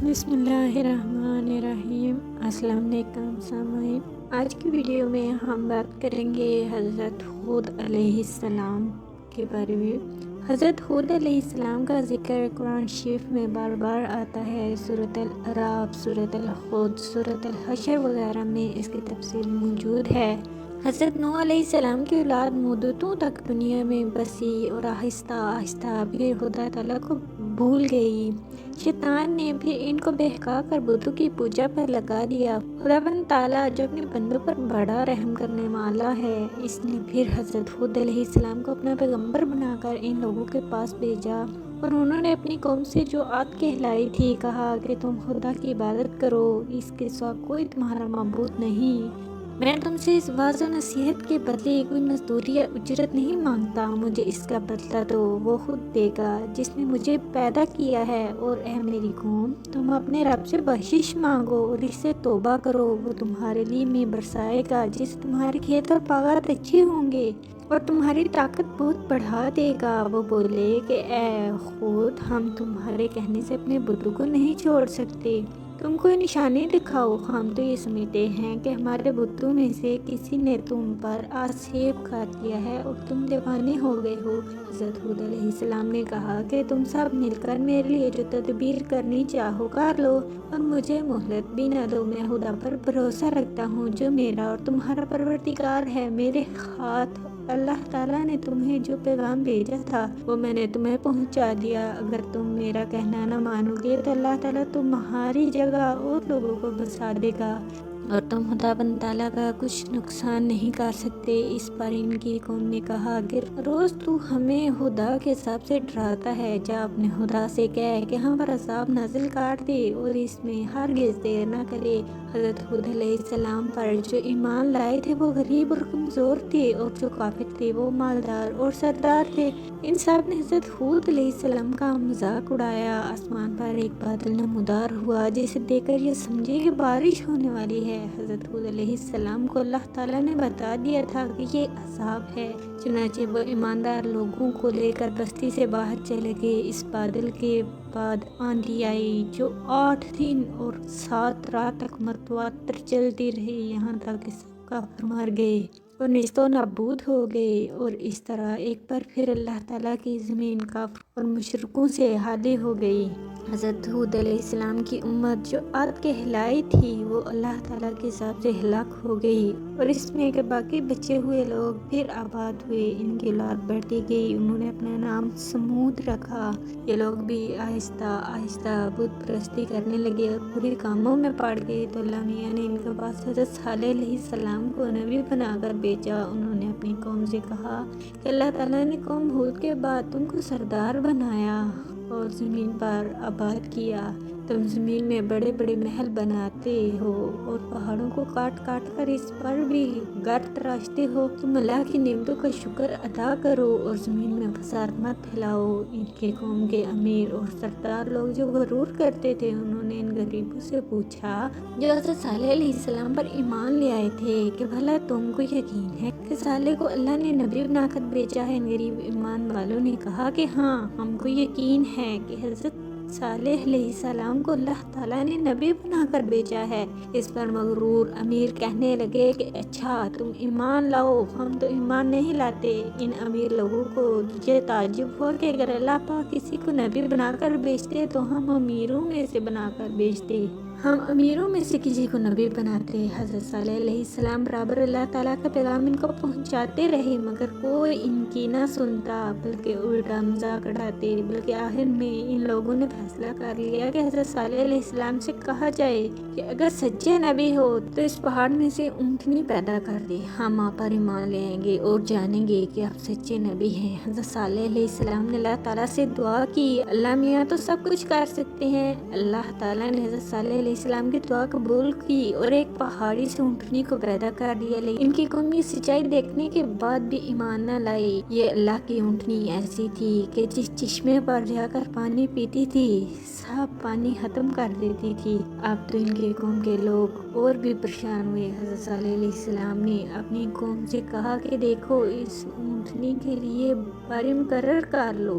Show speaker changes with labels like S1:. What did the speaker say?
S1: بسم اللہ الرحمن الرحیم۔ السلام علیکم سامعین، آج کی ویڈیو میں ہم بات کریں گے حضرت ہود علیہ السلام کے بارے میں۔ حضرت ہود علیہ السلام کا ذکر قرآن شریف میں بار بار آتا ہے۔ سورۃ الاعراف، سورۃ الحود، سورۃ الحشر وغیرہ میں اس کی تفصیل موجود ہے۔ حضرت نوح علیہ السلام کی اولاد مدتوں تک دنیا میں بسی اور آہستہ آہستہ پھر خدا تعالیٰ کو بھول گئی۔ شیطان نے پھر ان کو بہکا کر بتوں کی پوجا پر لگا دیا۔ خداوند تعالیٰ جو اپنے بندوں پر بڑا رحم کرنے والا ہے، اس نے پھر حضرت ہود علیہ السلام کو اپنا پیغمبر بنا کر ان لوگوں کے پاس بھیجا، اور انہوں نے اپنی قوم سے جو عاد کہلائی تھی کہا کہ تم خدا کی عبادت کرو، اس کے سوا کوئی تمہارا معبود نہیں۔ میں تم سے اس واضح نصیحت کے بدلے کوئی مزدوری یا اجرت نہیں مانگتا، مجھے اس کا بدلہ تو وہ خود دے گا جس نے مجھے پیدا کیا ہے۔ اور اے میری قوم، تم اپنے رب سے بخشش مانگو اور اس سے توبہ کرو، وہ تمہارے لیے میں برسائے گا جس سے تمہارے کھیت اور باغات اچھے ہوں گے اور تمہاری طاقت بہت بڑھا دے گا۔ وہ بولے کہ اے ہود، ہم تمہارے کہنے سے اپنے بتوں کو نہیں چھوڑ سکتے، تم کوئی نشانی دکھاؤ۔ ہم تو یہ سمجھتے ہیں کہ ہمارے بتوں میں سے کسی نے تم پر آسیب کھا دیا ہے اور تم دیوانے ہو گئے ہو۔ حضرت ہود علیہ السلام نے کہا کہ تم سب مل کر میرے لیے جو تدبیر کرنی چاہو کر لو، اور مجھے مہلت بھی نہ دو۔ میں خدا پر بھروسہ رکھتا ہوں جو میرا اور تمہارا پروردگار ہے۔ میرے ہاتھ اللہ تعالیٰ نے تمہیں جو پیغام بھیجا تھا وہ میں نے تمہیں پہنچا دیا۔ اگر تم میرا کہنا نہ مانو گے تو اللہ تعالیٰ تمہاری جگہ اور لوگوں کو بسا دے گا، اور تم خداوند تعالیٰ کا کچھ نقصان نہیں کر سکتے۔ اس پر ان کی قوم نے کہا کہ روز تو ہمیں خدا کے عذاب سے ڈراتا ہے، جا اپنے خدا سے کہہ کہ ہم پر عذاب نازل کر دے اور اس میں ہرگز دیر نہ کرے۔ حضرت ہود علیہ السلام پر جو ایمان لائے تھے وہ غریب اور کمزور تھے، اور جو کافر تھے وہ مالدار اور سردار تھے۔ ان سب نے حضرت ہود علیہ السلام کا مذاق اڑایا۔ آسمان پر ایک بادل نمودار ہوا جسے دیکھ کر یہ سمجھے کہ بارش ہونے والی ہے۔ حضرت ہود علیہ السلام کو اللہ تعالیٰ نے بتا دیا تھا کہ یہ عذاب ہے، چنانچہ وہ ایماندار لوگوں کو لے کر بستی سے باہر چلے گئے۔ اس بادل کے بعد آندھی آئی جو 8 دن اور 7 رات تک متواتر چلتی رہی، یہاں تک کہ سب کافر مر گئے اور نیست و نابود ہو گئے۔ اور اس طرح ایک بار پھر اللہ تعالیٰ کی زمین کافروں اور مشرکوں سے خالی ہو گئی۔ حضرت ہود علیہ السلام کی امت جو عاد کہلائی تھی وہ اللہ تعالیٰ کے عذاب سے ہلاک ہو گئی، اور اس میں کہ باقی بچے ہوئے لوگ پھر آباد ہوئے، ان کی اولاد بڑھتی گئی، انہوں نے اپنا نام سمود رکھا۔ یہ لوگ بھی آہستہ آہستہ بت پرستی کرنے لگے اور برے کاموں میں پڑ گئے، تو اللہ میاں نے ان کے پاس حضرت صالح علیہ السلام کو نبی بنا کر بھیجا۔ انہوں نے اپنی قوم سے کہا کہ اللہ تعالیٰ نے قوم ہود کے بعد تم کو سردار بنایا اور زمین پر آباد کیا، تم زمین میں بڑے بڑے محل بناتے ہو اور پہاڑوں کو کاٹ کاٹ کر اس پر بھی گھر تراشتے ہو۔ تم اللہ کی نعمتوں کا شکر ادا کرو اور زمین میں فساد مت پھیلاؤ۔ ان کے قوم کے امیر اور سردار لوگ جو غرور کرتے تھے، انہوں نے ان غریبوں سے پوچھا جو حضرت صالح علیہ السلام پر ایمان لے آئے تھے کہ بھلا تم کو یقین ہے کہ صالح کو اللہ نے نبی بنا کر بھیجا ہے؟ ان غریب ایمان والوں نے کہا کہ ہاں، ہم کو یقین ہے کہ حضرت صالح علیہ السلام کو اللہ تعالیٰ نے نبی بنا کر بھیجا ہے۔ اس پر مغرور امیر کہنے لگے کہ اچھا، تم ایمان لاؤ، ہم تو ایمان نہیں لاتے۔ ان امیر لوگوں کو یہ تعجب ہوا کہ اگر اللہ پاک کسی کو نبی بنا کر بھیجتے تو ہم امیروں میں سے بنا کر بھیجتے، ہم امیروں میں سے کسی کو نبی بناتے۔ حضرت صالح علیہ السلام برابر اللہ تعالیٰ کا پیغام ان کو پہنچاتے رہے، مگر کوئی ان کی نہ سنتا بلکہ الٹا مذاق اڑاتے۔ بلکہ آخر میں ان لوگوں نے فیصلہ کر لیا کہ حضرت صالح علیہ السلام سے کہا جائے کہ اگر سچے نبی ہو تو اس پہاڑ میں سے اونٹنی پیدا کر دے، ہم آپ پر ایمان لے آئیں گے اور جانیں گے کہ آپ سچے نبی ہیں۔ حضرت صالح علیہ السلام نے اللہ تعالیٰ سے دعا کی، اللہ میاں تو سب کچھ کر سکتے ہیں۔ اللہ تعالیٰ نے حضرت صالح علیہ السلام کی دعا قبول کی اور ایک پہاڑی سے اونٹنی کو پیدا کر دیا، لیکن ان کی قوم یہ سچائی دیکھنے کے بعد بھی ایمان نہ لائی۔ یہ اللہ کی اونٹنی ایسی تھی کہ جس چشمے پر جا کر پانی پیتی تھی سب پانی ختم کر دیتی تھی۔ اب تو ان کے قوم کے لوگ اور بھی پریشان ہوئے۔ حضرت صالح علیہ السلام نے اپنی قوم سے کہا کہ دیکھو، اس اونٹنی کے لیے باری مقرر کر لو،